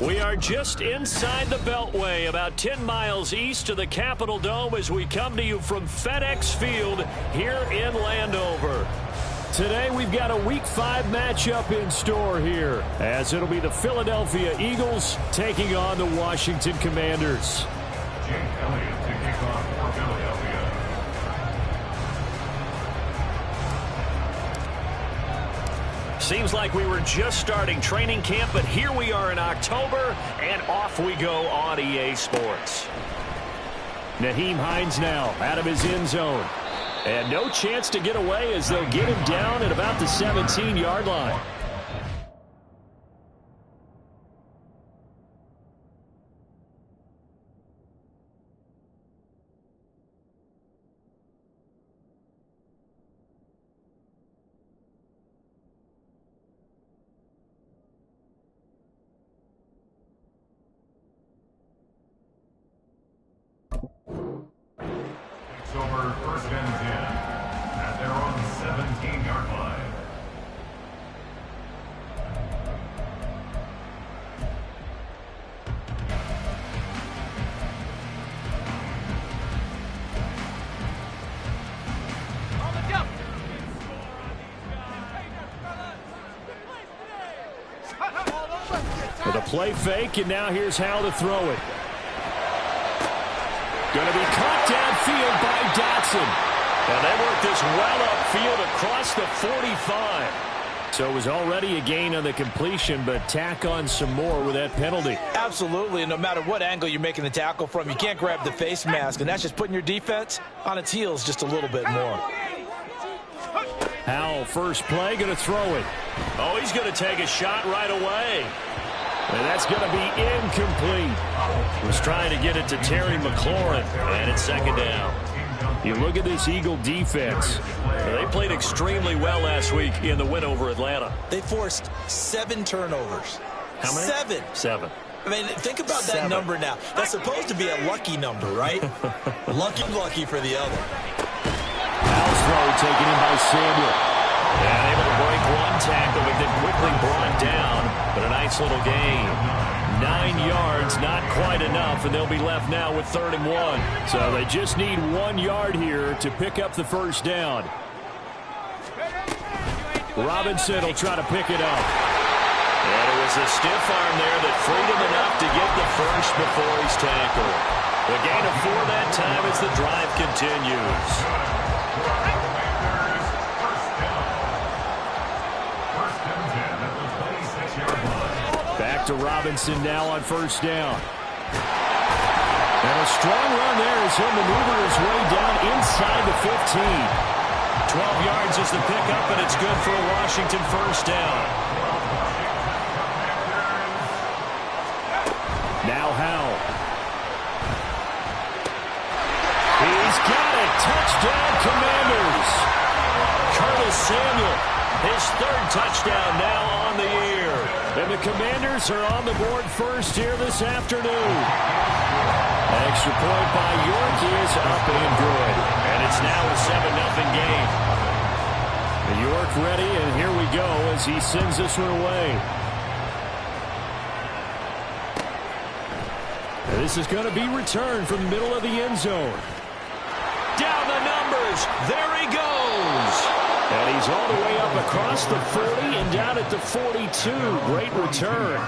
We are just inside the Beltway, about 10 miles east of the Capitol Dome as we come to you from FedEx Field here in Landover. Today we've got a Week 5 matchup in store here, as it'll be the Philadelphia Eagles taking on the Washington Commanders. Seems like we were just starting training camp, but here we are in October, and off we go on EA Sports. Nyheim Hines now out of his end zone. And no chance to get away as they'll get him down at about the 17-yard line. Over first and 10 at their own 17-yard line. With a play fake, and now here's how to throw it. Going to be caught downfield by Dotson. And they work this well upfield across the 45. So it was already a gain on the completion, but tack on some more with that penalty. Absolutely, and no matter what angle you're making the tackle from, you can't grab the face mask, and that's just putting your defense on its heels just a little bit more. Howell, first play, going to throw it. Oh, he's going to take a shot right away. And that's going to be incomplete. Was trying to get it to Terry McLaurin, and it's second down. You look at this Eagle defense. They played extremely well last week in the win over Atlanta. They forced 7 turnovers. How many? 7. I mean, think about that number now. That's supposed to be a lucky number, right? lucky for the other. Howell's throw taken in by Samuel. And able to break one tackle, but then quickly brought down. But a nice little gain. 9 yards, not quite enough, and they'll be left now with 3rd and 1. So they just need 1 yard here to pick up the first down. Robinson will try to pick it up. And it was a stiff arm there that freed him enough to get the first before he's tackled. The gain of 4 that time as the drive continues. Back to Robinson now on first down. And a strong run there as he'll maneuver his way down inside the 15. 12 yards is the pickup, and it's good for a Washington first down. Now Howell. He's got it. Touchdown, Commanders. Curtis Samuel, his 3rd touchdown now on the year. And the Commanders are on the board first here this afternoon. Extra point by York is up and good. And it's now a 7-0 game. York ready, and here we go as he sends this one away. This is going to be returned from the middle of the end zone. Down the numbers. There he goes. And he's all the way up across the 40 and down at the 42. Great return.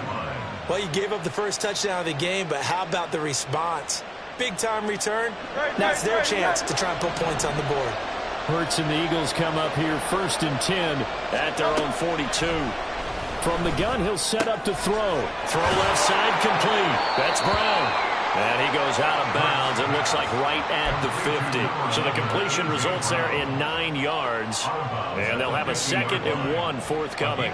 Well, you gave up the first touchdown of the game, but how about the response? Big-time return. Now it's their chance to try and put points on the board. Hurts and the Eagles come up here 1st and 10 at their own 42. From the gun, he'll set up to throw. Throw left side complete. That's Brown. And he goes out of bounds. It looks like right at the 50. So the completion results there in 9 yards. And they'll have a 2nd and 1 forthcoming.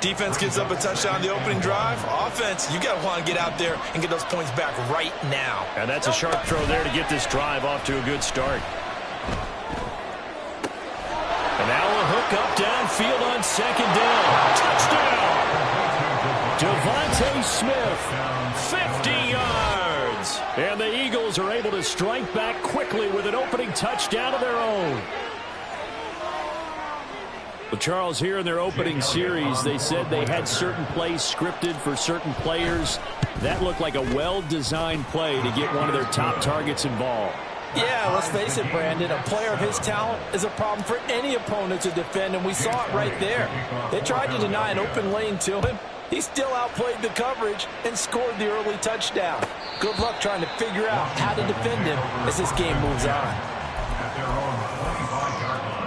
Defense gets up a touchdown the opening drive. Offense, you got to want to get out there and get those points back right now. And that's a sharp throw there to get this drive off to a good start. And now a hook up downfield on 2nd down. Touchdown! Devontae Smith, 50 yards. And the Eagles are able to strike back quickly with an opening touchdown of their own. Well, Charles, here in their opening series, they said they had certain plays scripted for certain players. That looked like a well-designed play to get one of their top targets involved. Yeah, let's face it, Brandon. A player of his talent is a problem for any opponent to defend, and we saw it right there. They tried to deny an open lane to him. He still outplayed the coverage and scored the early touchdown. Good luck trying to figure out how to defend him as this game moves on. At their own 25-yard line.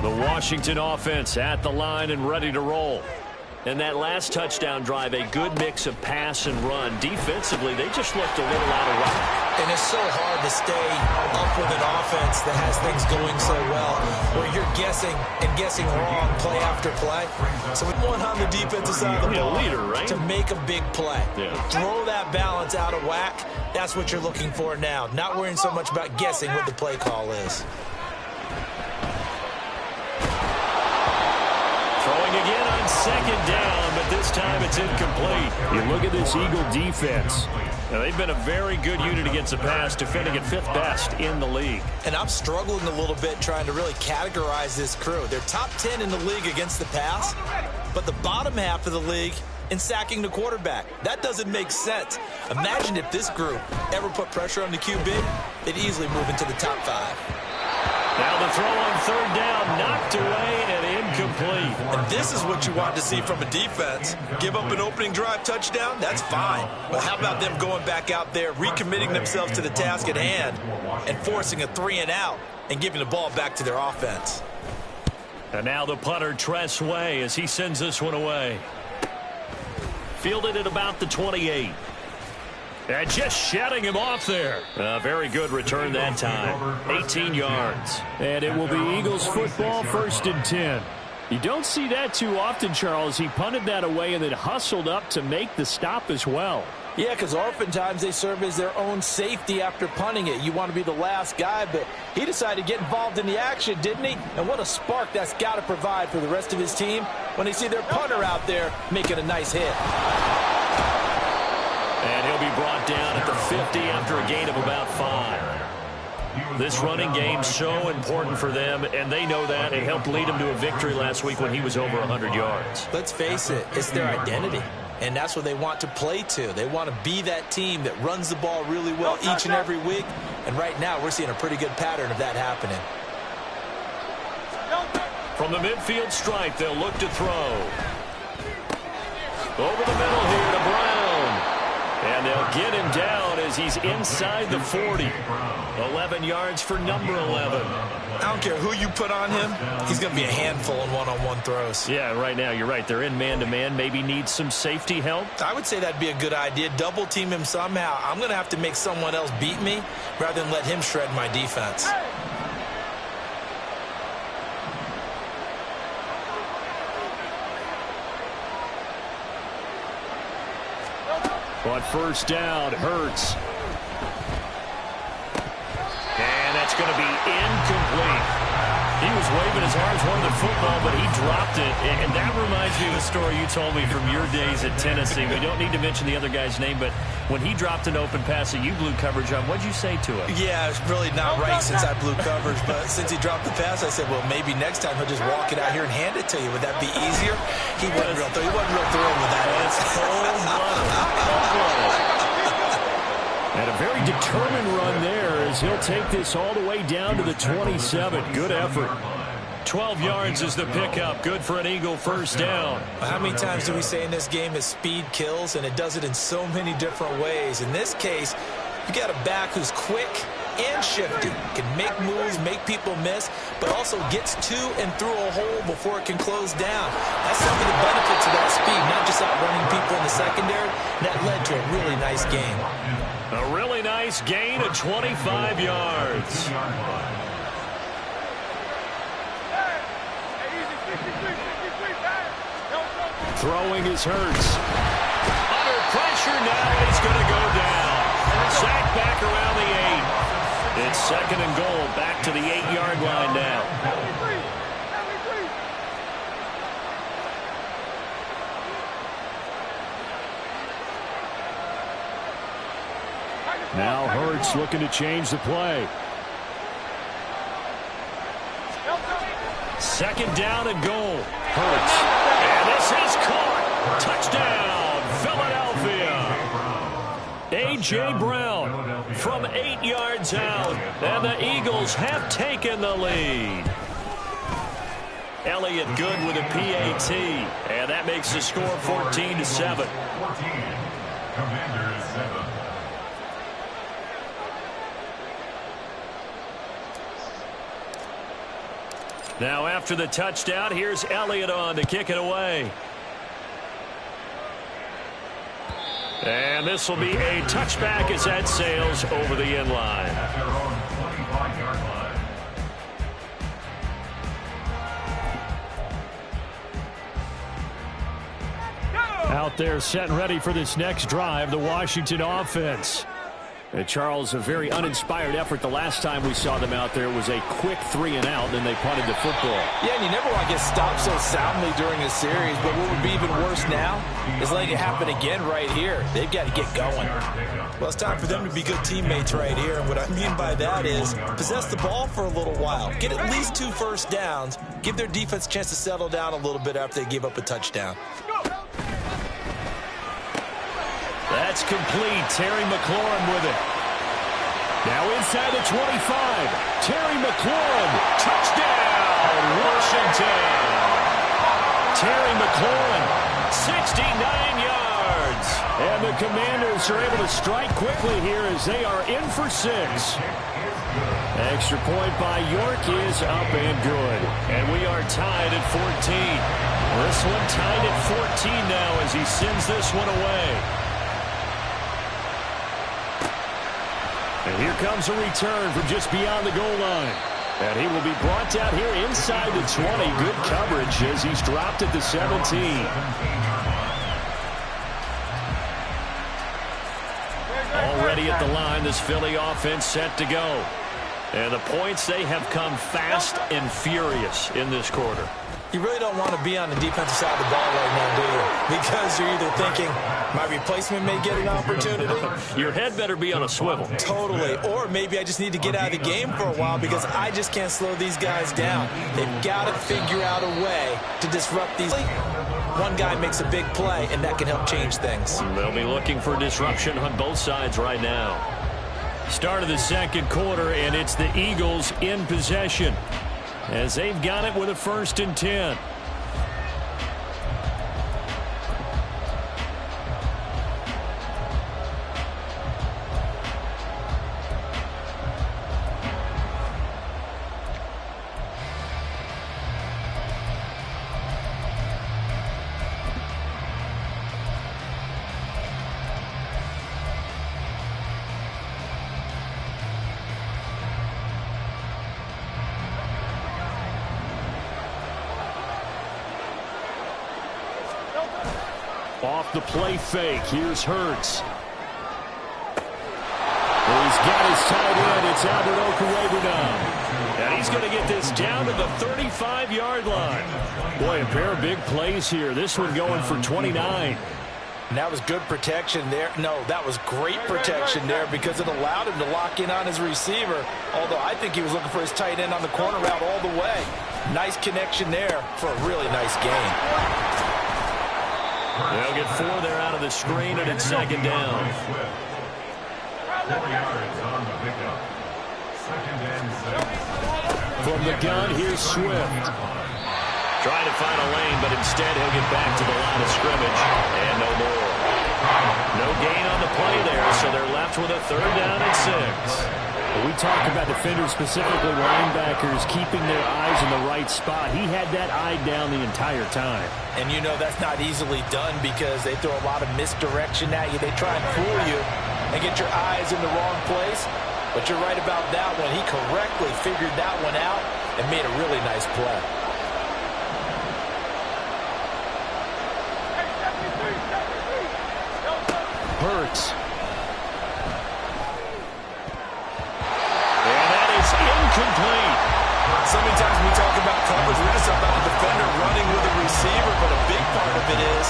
The Washington offense at the line and ready to roll. And that last touchdown drive, a good mix of pass and run. Defensively, they just looked a little out of whack. And it's so hard to stay up with an offense that has things going so well, where you're guessing and guessing wrong play after play. So we want on the defensive side of the ball leader, right? to make a big play. Yeah. Throw that balance out of whack. That's what you're looking for now. Not worrying so much about guessing what the play call is. Throwing again on second down, but this time it's incomplete. You look at this Eagle defense. Now, they've been a very good unit against the pass, defending at 5th best in the league. And I'm struggling a little bit trying to really categorize this crew. They're top 10 in the league against the pass, but the bottom half of the league in sacking the quarterback. That doesn't make sense. Imagine if this group ever put pressure on the QB, they'd easily move into the top 5. Now the throw on third down, knocked away and incomplete. And this is what you want to see from a defense. Give up an opening drive touchdown, that's fine. But how about them going back out there, recommitting themselves to the task at hand, and forcing a 3-and-out and giving the ball back to their offense. And now the punter, Tress Way, as he sends this one away. Fielded at about the 28. And just shutting him off there. Very good return that time. 18 yards. And it will be Eagles football, 1st and 10. You don't see that too often, Charles. He punted that away and then hustled up to make the stop as well. Yeah, because oftentimes they serve as their own safety after punting it. You want to be the last guy, but he decided to get involved in the action, didn't he? And what a spark that's got to provide for the rest of his team when they see their punter out there making a nice hit. And he'll be brought down at the 50 after a gain of about 5. This running game's so important for them, and they know that. It helped lead them to a victory last week when he was over 100 yards. Let's face it, it's their identity, and that's what they want to play to. They want to be that team that runs the ball really well each and every week, and right now we're seeing a pretty good pattern of that happening. From the midfield stripe, they'll look to throw. Over the middle here to Brown. And they'll get him down as he's inside the 40. 11 yards for number 11. I don't care who you put on him. He's going to be a handful in one-on-one throws. Yeah, right now, you're right. They're in man-to-man. Maybe need some safety help. I would say that'd be a good idea. Double team him somehow. I'm going to have to make someone else beat me rather than let him shred my defense. On first down, Hurts. And that's going to be incomplete. He was waving his arms, wanting the football, but he dropped it. And that reminds me of a story you told me from your days at Tennessee. We don't need to mention the other guy's name, but when he dropped an open pass that you blew coverage on, what'd you say to him? Yeah, it's really not right since I blew coverage, but since he dropped the pass, I said, well, maybe next time he'll just walk it out here and hand it to you. Would that be easier? He wasn't real thrilled with that. And a very determined run there as he'll take this all the way down to the 27. Good effort. 12 yards is the pickup. Good for an Eagle first down. How many times do we say in this game that speed kills, and it does it in so many different ways? In this case, you got a back who's quick and shifty, can make moves, make people miss, but also gets to and through a hole before it can close down. That's some of the benefits of that speed, not just outrunning people in the secondary. That led to a really nice game. A really nice gain of 25 yards. Throwing his Hurts. Under pressure now, he's going to go down. Sacked back around the 8. It's 2nd and goal, back to the 8-yard line now. Now Hurts looking to change the play. Second down and goal. Hurts. And this is caught. Touchdown, Philadelphia. A.J. Brown from 8 yards out. And the Eagles have taken the lead. Elliott good with a PAT. And that makes the score 14-7. 14. Commanders 7. Now after the touchdown, here's Elliott on to kick it away. And this will be a touchback as that sails over the end line. At their own 25-yard line. Out there set and ready for this next drive, the Washington offense. And Charles, a very uninspired effort. The last time we saw them out there was a quick 3 and out, and they punted the football. Yeah, and you never want to get stopped so soundly during a series, but what would be even worse now is letting it happen again right here. They've got to get going. Well, it's time for them to be good teammates right here, and what I mean by that is possess the ball for a little while. Get at least 2 first downs. Give their defense a chance to settle down a little bit after they give up a touchdown. That's complete. Terry McLaurin with it. Now inside the 25. Terry McLaurin. Touchdown, Washington. Terry McLaurin, 69 yards. And the Commanders are able to strike quickly here as they are in for 6. Extra point by York is up and good. And we are tied at 14. This one tied at 14 now as he sends this one away. And here comes a return from just beyond the goal line. And he will be brought down here inside the 20. Good coverage as he's dropped at the 17. Already at the line, this Philly offense set to go. And the points, they have come fast and furious in this quarter. You really don't want to be on the defensive side of the ball right now, do you? Because you're either thinking, my replacement may get an opportunity. Your head better be on a swivel. Totally. Or maybe I just need to get out of the game for a while because I just can't slow these guys down. They've got to figure out a way to disrupt these. One guy makes a big play, and that can help change things. They'll be looking for disruption on both sides right now. Start of the second quarter, and it's the Eagles in possession as they've got it with a 1st and 10. Off the play fake, here's Hurts. He's got his tight end, it's Albert Okwuegbunam now. And he's going to get this down to the 35-yard line. Boy, a pair of big plays here. This one going for 29. And that was good protection there. No, that was great protection there because it allowed him to lock in on his receiver. Although I think he was looking for his tight end on the corner route all the way. Nice connection there for a really nice gain. They'll get 4 there out of the screen, and it's 2nd down. 4 yards on the pickup. 2nd and 6. From the gun, here's Swift. Trying to find a lane, but instead he'll get back to the line of scrimmage. And no more. No gain on the play there, so they're left with a 3rd down and 6. We talk about defenders, specifically linebackers, keeping their eyes in the right spot. He had that eye down the entire time. And you know that's not easily done because they throw a lot of misdirection at you. They try and fool you and get your eyes in the wrong place. But you're right about that one. He correctly figured that one out and made a really nice play. Hurts. Incomplete. So many times when we talk about coverage, we're just about a defender running with a receiver, but a big part of it is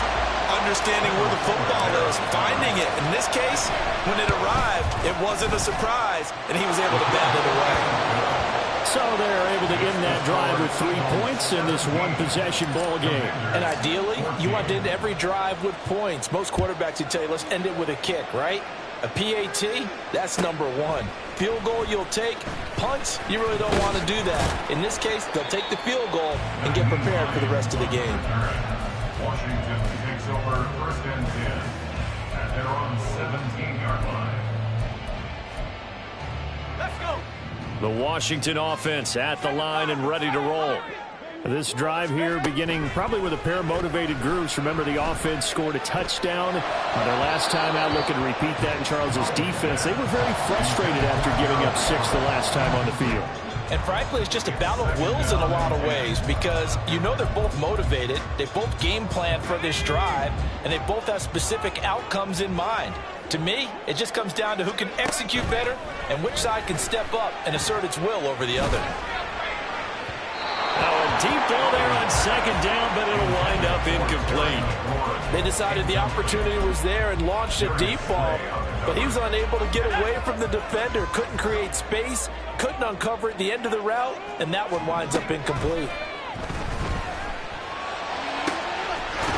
understanding where the football is, finding it. In this case, when it arrived, it wasn't a surprise, and he was able to bat it away. So they're able to end that drive with 3 points in this one-possession ball game. And ideally, you want to end every drive with points. Most quarterbacks would tell you, let's end it with a kick, right? A PAT, that's number one. Field goal you'll take. Punts, you really don't want to do that. In this case, they'll take the field goal and get prepared for the rest of the game. Washington takes over 1st and 10 at their own 17-yard line. The Washington offense at the line and ready to roll. This drive here beginning probably with a pair of motivated groups. Remember, the offense scored a touchdown their last time out. Looking to repeat that in Charles's defense. They were very frustrated after giving up 6 the last time on the field. And frankly, it's just a battle of wills in a lot of ways because you know they're both motivated. They both game plan for this drive, and they both have specific outcomes in mind. To me, it just comes down to who can execute better and which side can step up and assert its will over the other. Now a deep ball there on 2nd down, but it'll wind up incomplete. They decided the opportunity was there and launched a deep ball, but he was unable to get away from the defender, couldn't create space, couldn't uncover at the end of the route, and that one winds up incomplete.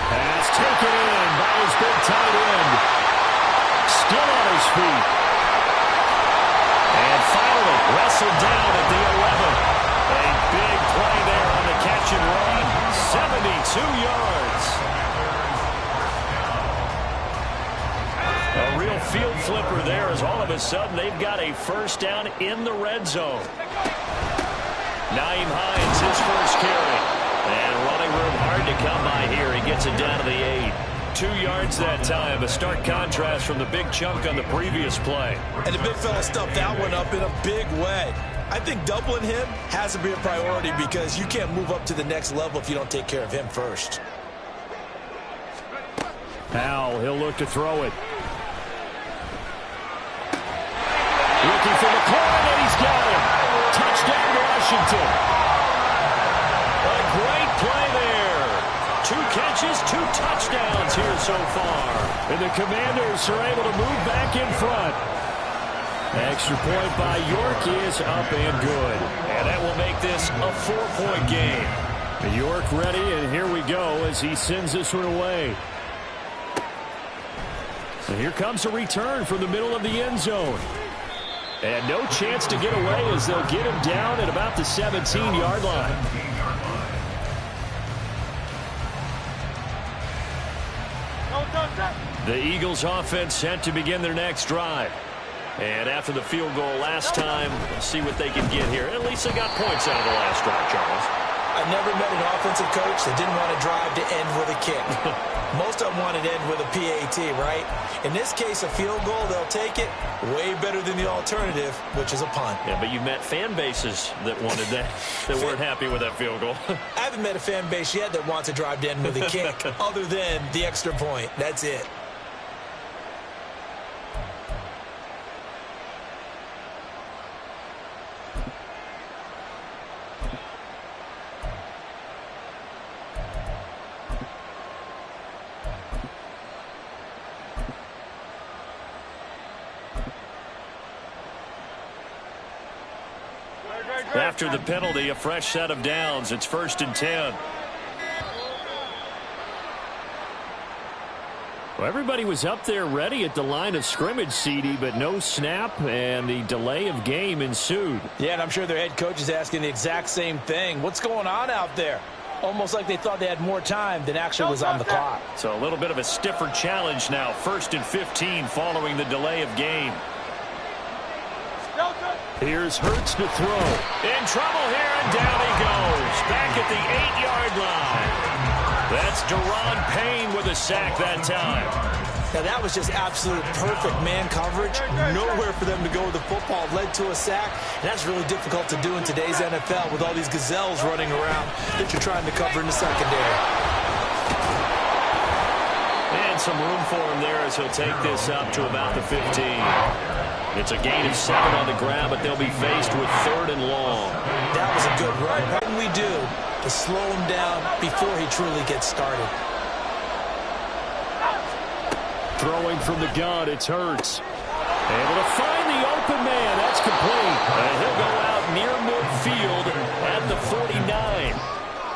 Pass taken in by his big tight end. Still on his feet. And finally wrestled down at the 11. A big play there on the catch and run. 72 yards. A real field flipper there as all of a sudden they've got a first down in the red zone. Naeem Hines, his first carry. And running room hard to come by here. He gets it down to the 8. 2 yards that time. A stark contrast from the big chunk on the previous play. And the big fella stuffed that one up in a big way. I think doubling him has to be a priority because you can't move up to the next level if you don't take care of him first. Powell, he'll look to throw it. Looking for McLaurin, and he's got him. Touchdown, Washington. A great play there. 2 catches, 2 touchdowns here so far. And the Commanders are able to move back in front. Extra point by York is up and good. And that will make this a 4-point game. York ready, and here we go as he sends this one away. And here comes a return from the middle of the end zone. And no chance to get away as they'll get him down at about the 17-yard line. The Eagles offense set to begin their next drive. And after the field goal last time, let's see what they can get here. At least they got points out of the last drive, Charles. I've never met an offensive coach that didn't want to drive to end with a kick. Most of them wanted to end with a PAT, right? In this case, a field goal, they'll take it. Way better than the alternative, which is a punt. Yeah, but you've met fan bases that wanted that, that weren't happy with that field goal. I haven't met a fan base yet that wants to drive to end with a kick, other than the extra point. That's it. After the penalty, a fresh set of downs. It's 1st and 10. Well, everybody was up there ready at the line of scrimmage, CD, but no snap, and the delay of game ensued. Yeah, and I'm sure their head coach is asking the exact same thing. What's going on out there? Almost like they thought they had more time than actually was on the clock. So a little bit of a stiffer challenge now. 1st and 15 following the delay of game. Here's Hurts to throw. In trouble here, and down he goes. Back at the 8-yard line. That's Deron Payne with a sack that time. Now, that was just absolute perfect man coverage. Nowhere for them to go with the football. Led to a sack. And that's really difficult to do in today's NFL with all these gazelles running around that you're trying to cover in the secondary. And some room for him there as he'll take this up to about the 15. It's a gain of 7 on the ground, but they'll be faced with 3rd and long. That was a good run. What can we do to slow him down before he truly gets started? Throwing from the gun, it's Hurts. Able to find the open man. That's complete. And he'll go out near midfield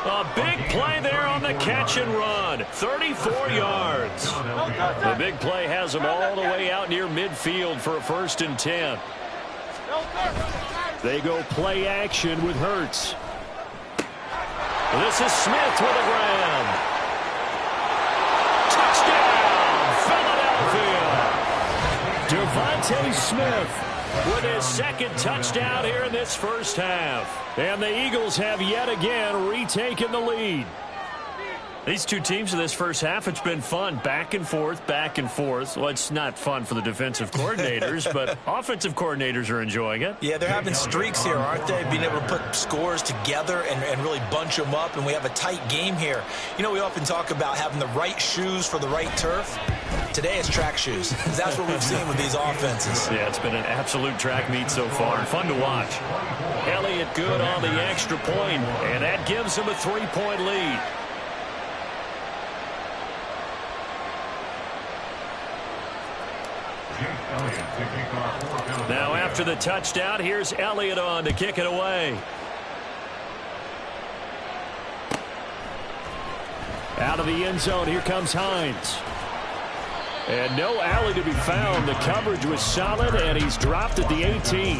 A big play there on the catch and run. 34 yards. The big play has them all the way out near midfield for a 1st and 10. They go play action with Hurts. This is Smith with a grab. Touchdown, Philadelphia. Devontae Smith with his 2nd touchdown here in this first half. And the Eagles have yet again retaken the lead. These two teams in this first half, it's been fun. Back and forth, back and forth. Well, it's not fun for the defensive coordinators, but offensive coordinators are enjoying it. Yeah, they're having streaks here, aren't they? Being able to put scores together and really bunch them up, and we have a tight game here. You know, we often talk about having the right shoes for the right turf. Today it's track shoes. That's what we've seen with these offenses. Yeah, it's been an absolute track meet so far, and fun to watch. Elliott good on the extra point, and that gives him a 3-point lead. Now after the touchdown, here's Elliott on to kick it away. Out of the end zone, here comes Hines. And no alley to be found. The coverage was solid, and he's dropped at the 18.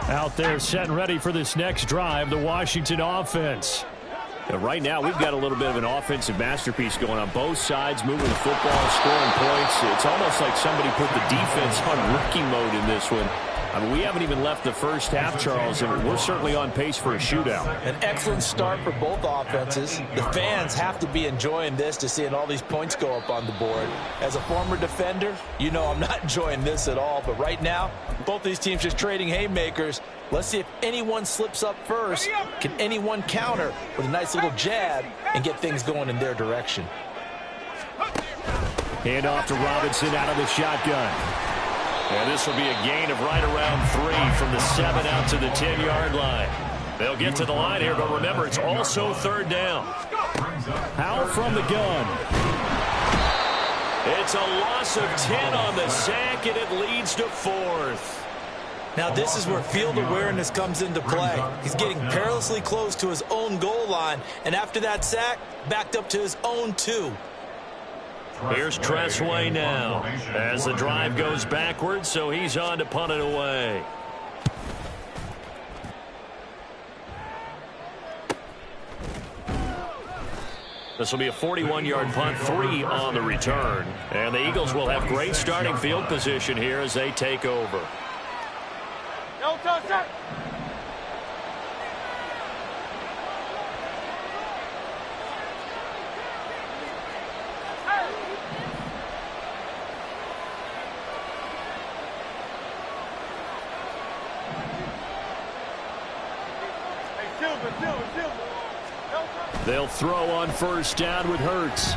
Out there set and ready for this next drive, the Washington offense. Now, right now, we've got a little bit of an offensive masterpiece going on both sides, moving the football, scoring points. It's almost like somebody put the defense on rookie mode in this one. I mean, we haven't even left the first half, Charles, and we're certainly on pace for a shootout. An excellent start for both offenses. The fans have to be enjoying this to seeing all these points go up on the board. As a former defender, you know I'm not enjoying this at all. But right now, both these teams just trading haymakers. Let's see if anyone slips up first. Can anyone counter with a nice little jab and get things going in their direction? Hand off to Robinson out of the shotgun. And this will be a gain of right around 3 from the 7 out to the 10-yard line. They'll get to the line here, but remember, it's also 3rd down. Howell from the gun. It's a loss of 10 on the sack, and it leads to 4th. Now this is where field awareness comes into play. He's getting perilously close to his own goal line, and after that sack, backed up to his own 2. Here's Tressway now as the drive goes backwards, so he's on to punt it away. This will be a 41-yard punt, 3 on the return. And the Eagles will have great starting field position here as they take over. They'll throw on 1st down with Hurts.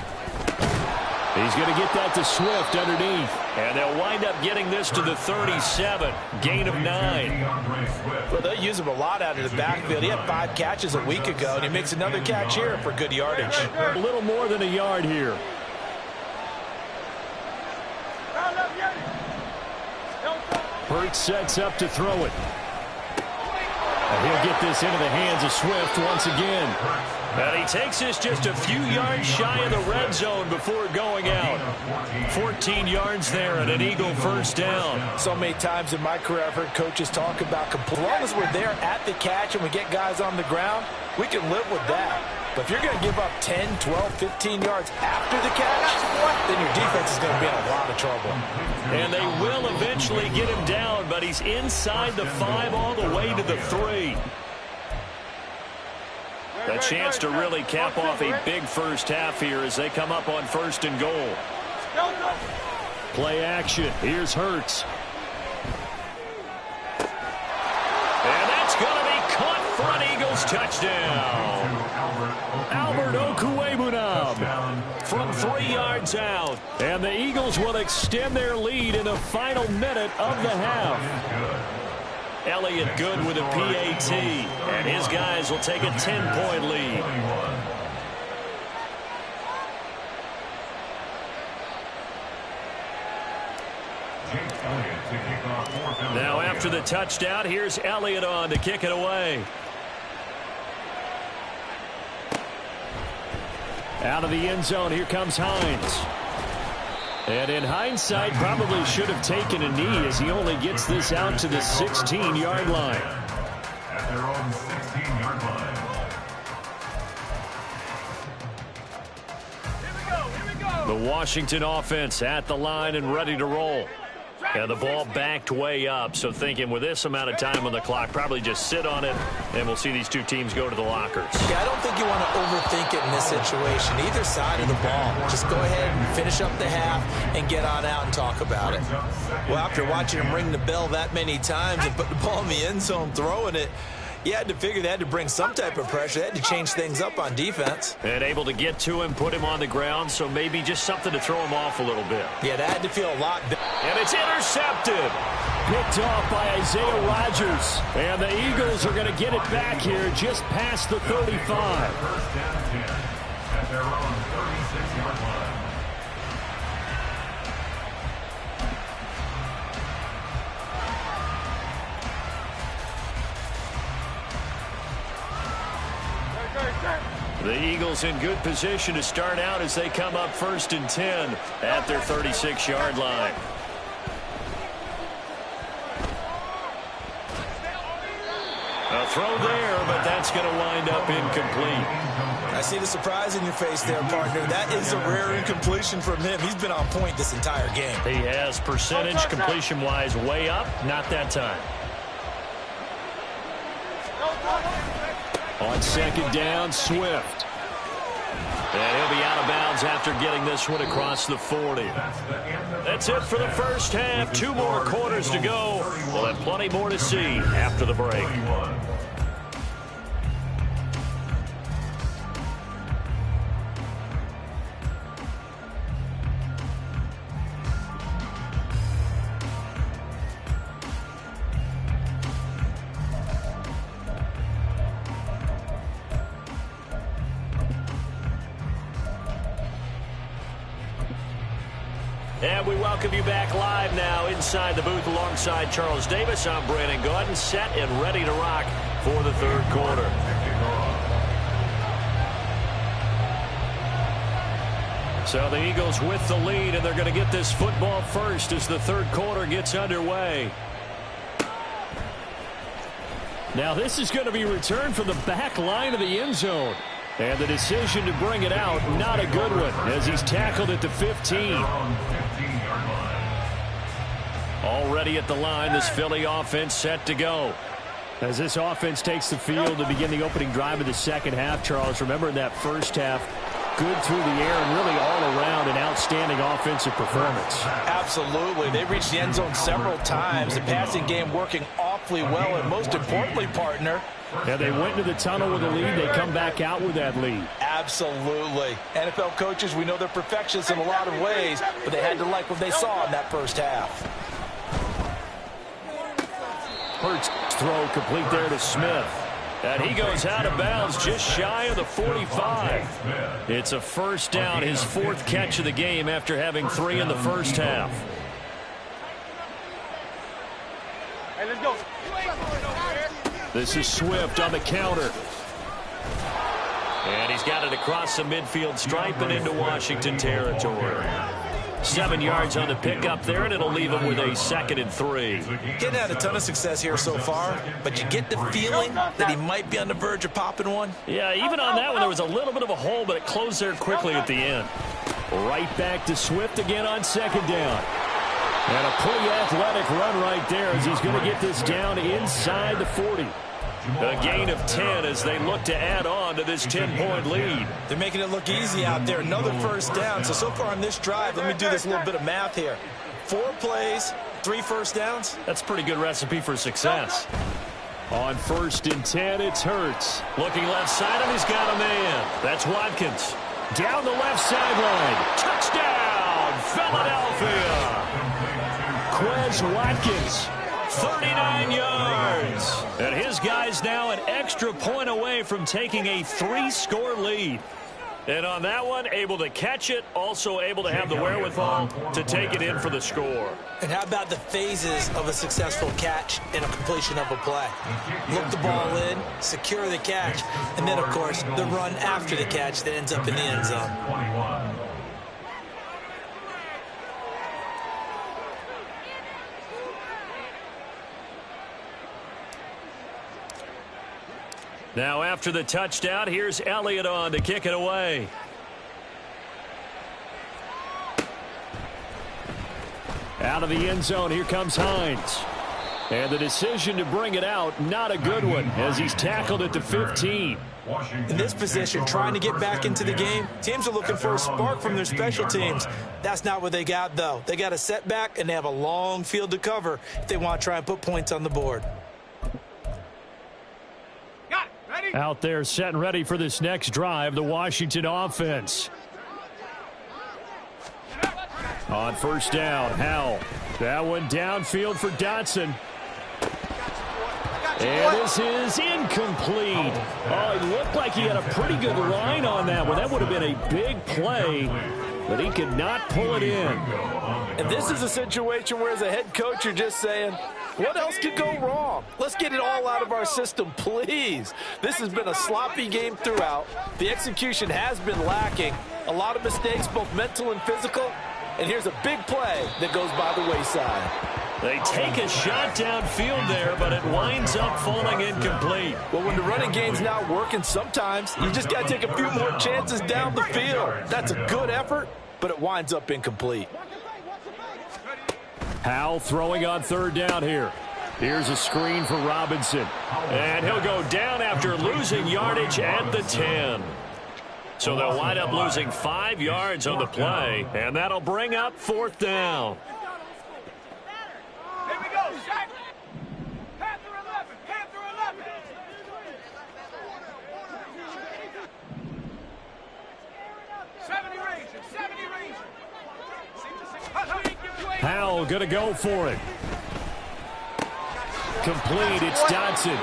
He's going to get that to Swift underneath. And they'll wind up getting this to the 37. Gain of 9. Well, they'll use him a lot out of the backfield. He had 5 catches a week ago, and he makes another catch here for good yardage. A little more than a yard here. Hurts sets up to throw it. And he'll get this into the hands of Swift once again. And he takes this just a few yards shy of the red zone before going out. 14 yards there and an Eagle 1st down. So many times in my career I've heard coaches talk about as long as we're there at the catch and we get guys on the ground, we can live with that. But if you're going to give up 10, 12, 15 yards after the catch, then your defense is going to be in a lot of trouble. And they will eventually get him down, but he's inside the 5 all the way to the 3. A chance to really cap off a big first half here as they come up on 1st and goal. Play action. Here's Hurts. And that's going to be caught for an Eagles touchdown. Albert Okwuegbunam from 3 yards out. And the Eagles will extend their lead in the final minute of the half. Elliott good with a PAT, and his guys will take a 10-point lead. Now after the touchdown, here's Elliott on to kick it away. Out of the end zone, here comes Hines. And in hindsight, probably should have taken a knee as he only gets this out to the 16-yard line. At their own 16-yard line. The Washington offense at the line and ready to roll. And the ball backed way up, so thinking with this amount of time on the clock, probably just sit on it, and we'll see these two teams go to the lockers. Yeah, I don't think you want to overthink it in this situation, either side of the ball. Just go ahead and finish up the half and get on out and talk about it. Well, after watching him ring the bell that many times and put the ball in the end zone throwing it, you had to figure they had to bring some type of pressure. They had to change things up on defense. And able to get to him, put him on the ground, so maybe just something to throw him off a little bit. Yeah, that had to feel a lot better. And it's intercepted. Picked off by Isaiah Rodgers. And the Eagles are going to get it back here just past the 35. First down 10 at their own 36-yard line. The Eagles in good position to start out as they come up 1st and 10 at their 36-yard line. A throw there, but that's going to wind up incomplete. I see the surprise in your face there, partner. That is a rare incompletion from him. He's been on point this entire game. He has percentage completion-wise way up, not that time. On 2nd down, Swift. And he'll be out of bounds after getting this one across the 40. That's it for the first half. 2 more quarters to go. We'll have plenty more to see after the break. And we welcome you back live now inside the booth alongside Charles Davis. I'm Brandon Gordon, set and ready to rock for the 3rd quarter. So the Eagles with the lead, and they're going to get this football first as the 3rd quarter gets underway. Now this is going to be returned from the back line of the end zone. And the decision to bring it out, not a good one, as he's tackled at the 15. Already at the line, this Philly offense set to go. As this offense takes the field to begin the opening drive of the 2nd half, Charles, remember in that 1st half, good through the air and really all around an outstanding offensive performance. Absolutely. They reached the end zone several times. The passing game working awfully well, and most importantly, partner, and they went into the tunnel with a lead. They come back out with that lead. Absolutely. NFL coaches, we know they're perfectionists in a lot of ways, but they had to like what they saw in that 1st half. Hurts throw complete there to Smith. And he goes out of bounds just shy of the 45. It's a 1st down, his 4th catch of the game after having 3 in the 1st half. Hey, let's go. This is Swift on the counter. And he's got it across the midfield stripe and into Washington territory. 7 yards on the pickup there, and it'll leave him with a 2nd and 3. Getting had a ton of success here so far, but you get the feeling that he might be on the verge of popping one. Yeah, even on that one, there was a little bit of a hole, but it closed there quickly at the end. Right back to Swift again on 2nd down. And a pretty athletic run right there as he's going to get this down inside the 40. A gain of 10 as they look to add on to this 10-point lead. They're making it look easy out there. Another 1st down. So far on this drive, let me do this little bit of math here. 4 plays, 3 1st downs. That's a pretty good recipe for success. On 1st and 10, it's Hurts. Looking left side, and he's got a man. That's Watkins. Down the left sideline. Touchdown, Philadelphia. Quez Watkins, 39 yards. And his guy's now an extra point away from taking a 3-score lead. And on that one, able to catch it, also able to have the wherewithal to take it in for the score. And how about the phases of a successful catch and a completion of a play? Look the ball in, secure the catch, and then, of course, the run after the catch that ends up in the end zone. Now after the touchdown, here's Elliott on to kick it away. Out of the end zone, here comes Hines. And the decision to bring it out, not a good one, as he's tackled at the 15. In this position, trying to get back into the game, teams are looking for a spark from their special teams. That's not what they got, though. They got a setback, and they have a long field to cover if they want to try and put points on the board. Out there set and ready for this next drive, the Washington offense. On first down, Howell. That one downfield for Dotson. And this is incomplete. Oh, it looked like he had a pretty good line on that one. That would have been a big play, but he could not pull it in. And this is a situation where as a head coach you're just saying, what else could go wrong? Let's get it all out of our system, please. This has been a sloppy game throughout. The execution has been lacking. A lot of mistakes, both mental and physical. And here's a big play that goes by the wayside. They take a shot downfield there, but it winds up falling incomplete. Well, when the running game's not working, sometimes you just got to take a few more chances down the field. That's a good effort, but it winds up incomplete. Howell throwing on third down here. Here's a screen for Robinson. And he'll go down after losing yardage at the 10. So they'll wind up losing 5 yards on the play, and that'll bring up fourth down. Here we go, Shaq. Panther 11, Panther 11. 70 range, 70 range. Howell going to go for it. Complete, it's Dotson.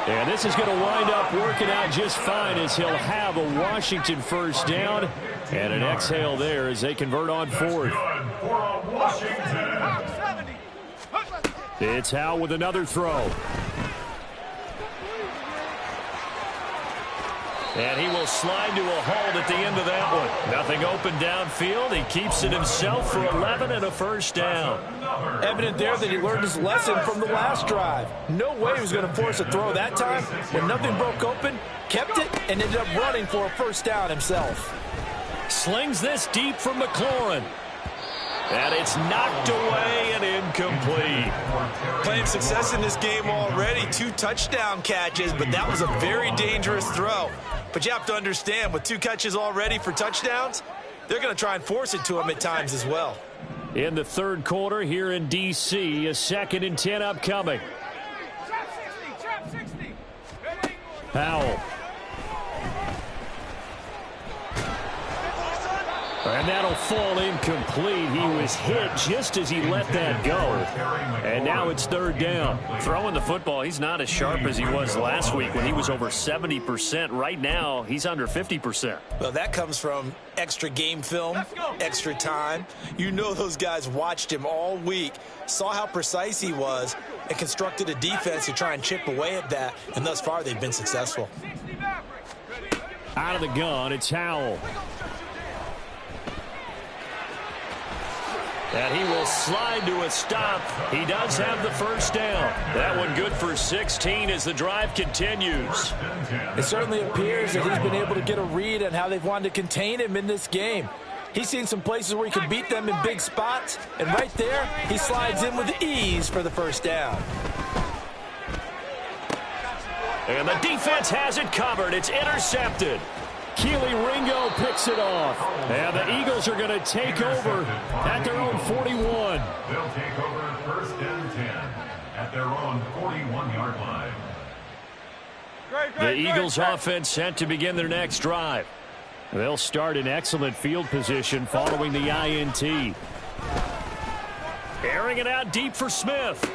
And this is going to wind up working out just fine as he'll have a Washington first down. And an exhale there as they convert on fourth. It's Howell with another throw. And he will slide to a hold at the end of that one. Nothing open downfield. He keeps it himself for 11 and a first down. Evident there that he learned his lesson from the last drive. No way he was going to force a throw that time. When nothing broke open, kept it, and ended up running for a first down himself. Slings this deep from McLaurin. And it's knocked away and incomplete. Playing success in this game already. 2 touchdown catches, but that was a very dangerous throw. But you have to understand, with 2 catches already for touchdowns, they're going to try and force it to him at times as well. In the third quarter here in D.C., a 2nd and 10 upcoming. Trap 60. Howell. And that'll fall incomplete. He was hit just as he let that go. And now it's third down. Throwing the football, he's not as sharp as he was last week when he was over 70%. Right now, he's under 50%. Well, that comes from extra game film, extra time. You know those guys watched him all week, saw how precise he was, and constructed a defense to try and chip away at that. And thus far, they've been successful. Out of the gun, it's Howell. And he will slide to a stop. He does have the first down. That one good for 16 as the drive continues. It certainly appears that he's been able to get a read on how they've wanted to contain him in this game. He's seen some places where he can beat them in big spots, and right there, he slides in with ease for the first down. And the defense has it covered. It's intercepted. Keely Ringo picks it off. And the Eagles are going to take over at their own 41. They'll take over first and 10 at their own 41-yard line. The Eagles offense set to begin their next drive. They'll start in excellent field position following the INT. Airing it out deep for Smith.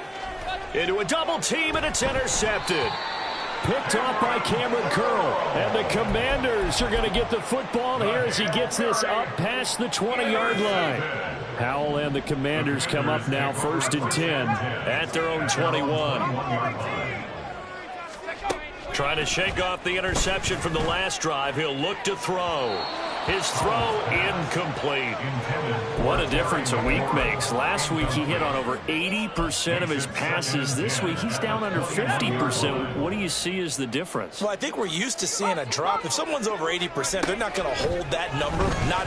Into a double team, and it's intercepted. picked off by Cameron Curl. And the Commanders are going to get the football here as he gets this up past the 20-yard line. Howell and the Commanders come up now 1st and 10 at their own 21. Trying to shake off the interception from the last drive. He'll look to throw. His throw incomplete. What a difference a week makes. Last week he hit on over 80% of his passes. This week he's down under 50%. What do you see as the difference? Well, I think we're used to seeing a drop. If someone's over 80%, they're not going to hold that number. Not